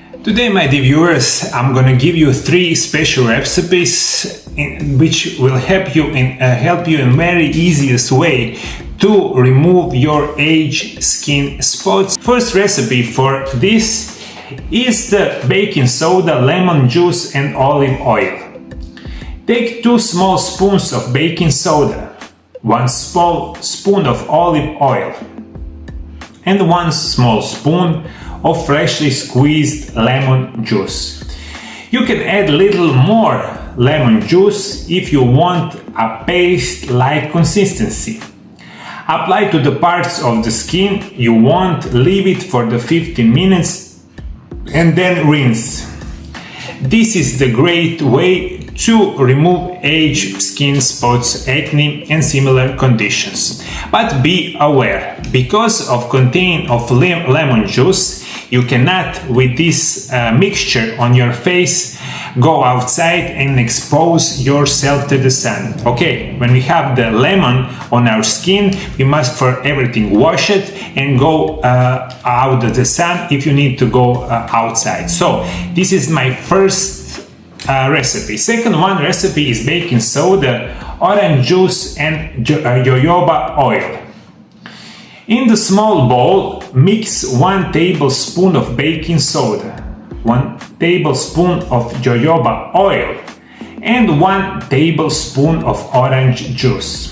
Today, my dear viewers, I'm gonna give you 3 special recipes which will help you in very easiest way to remove your age skin spots. First recipe for this is the baking soda, lemon juice and olive oil. Take 2 small spoons of baking soda, 1 small spoon of olive oil, and 1 small spoon of freshly squeezed lemon juice. You can add a little more lemon juice if you want a paste-like consistency. Apply to the parts of the skin you want, leave it for the 15 minutes and then rinse. This is the great way to remove age skin spots, acne and similar conditions. But be aware, because of contain of lemon juice, you cannot with this mixture on your face go outside and expose yourself to the sun. Okay, when we have the lemon on our skin, we must for everything wash it and go out of the sun if you need to go outside. So this is my first recipe. Second one recipe is baking soda, orange juice and jojoba oil. In the small bowl, mix 1 tablespoon of baking soda, 1 tablespoon of jojoba oil, and 1 tablespoon of orange juice.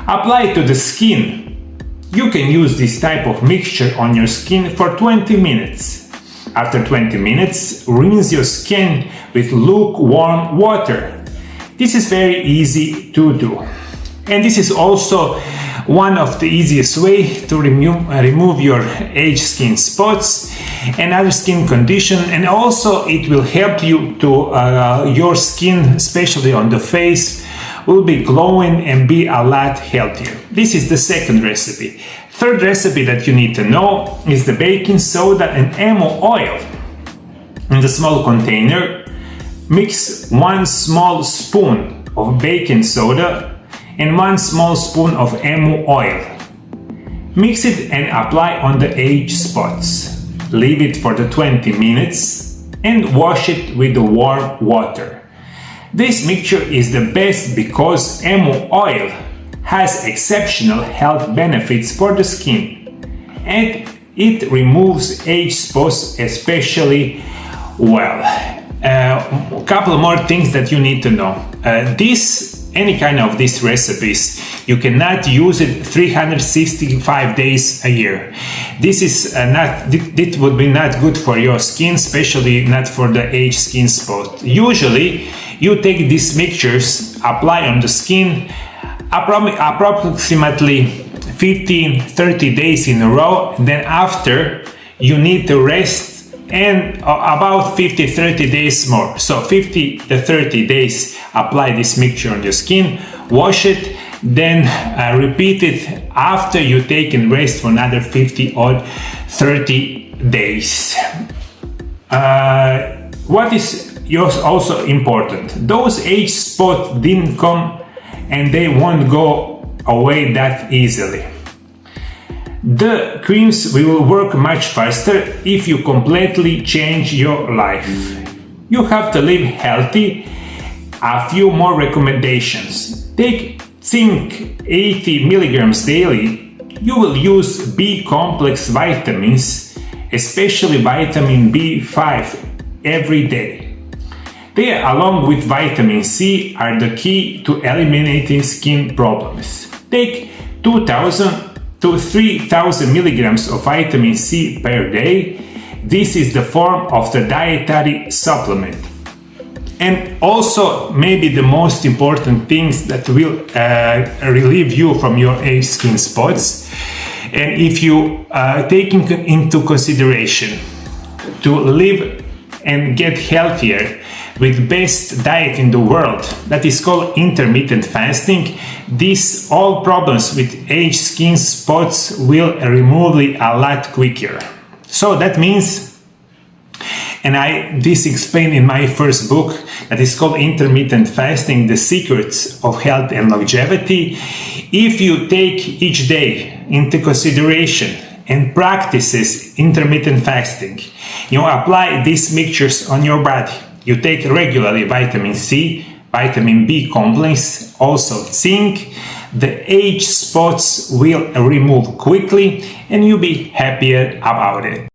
Apply to the skin. You can use this type of mixture on your skin for 20 minutes. After 20 minutes, rinse your skin with lukewarm water. This is very easy to do. And this is also one of the easiest way to remove your age skin spots and other skin condition, and also it will help you to your skin, especially on the face, will be glowing and be a lot healthier. This is the second recipe. Third recipe that you need to know is the baking soda and emu oil. In the small container, mix 1 small spoon of baking soda and 1 small spoon of emu oil. Mix it and apply on the age spots. Leave it for the 20 minutes and wash it with the warm water. This mixture is the best because emu oil has exceptional health benefits for the skin and it removes age spots especially well. A couple more things that you need to know. Any kind of these recipes, you cannot use it 365 days a year. This is it would be not good for your skin, especially not for the age skin spot. Usually, you take these mixtures, apply on the skin approximately 15-30 days in a row. Then after, you need to rest and about 50-30 days more. So 50-30 days apply this mixture on your skin, wash it, then repeat it after you take and rest for another 50 or 30 days. What is also important, those age spots didn't come and they won't go away that easily. The creams will work much faster if you completely change your life. You have to live healthy. A few more recommendations. Take zinc 80 milligrams daily. You will use B complex vitamins, especially vitamin B5, every day. They, along with vitamin C, are the key to eliminating skin problems. Take 2,000 to 3,000 milligrams of vitamin C per day. This is the form of the dietary supplement. And also, maybe the most important things that will relieve you from your age skin spots. And if you take into consideration to live and get healthier with best diet in the world, that is called intermittent fasting, these all problems with age skin spots will remove it a lot quicker. So that means, and this explained in my first book that is called Intermittent Fasting, The Secrets of Health and Longevity. If you take each day into consideration and practices intermittent fasting. You apply these mixtures on your body. You take regularly vitamin C, vitamin B complex, also zinc. The age spots will remove quickly and you'll be happier about it.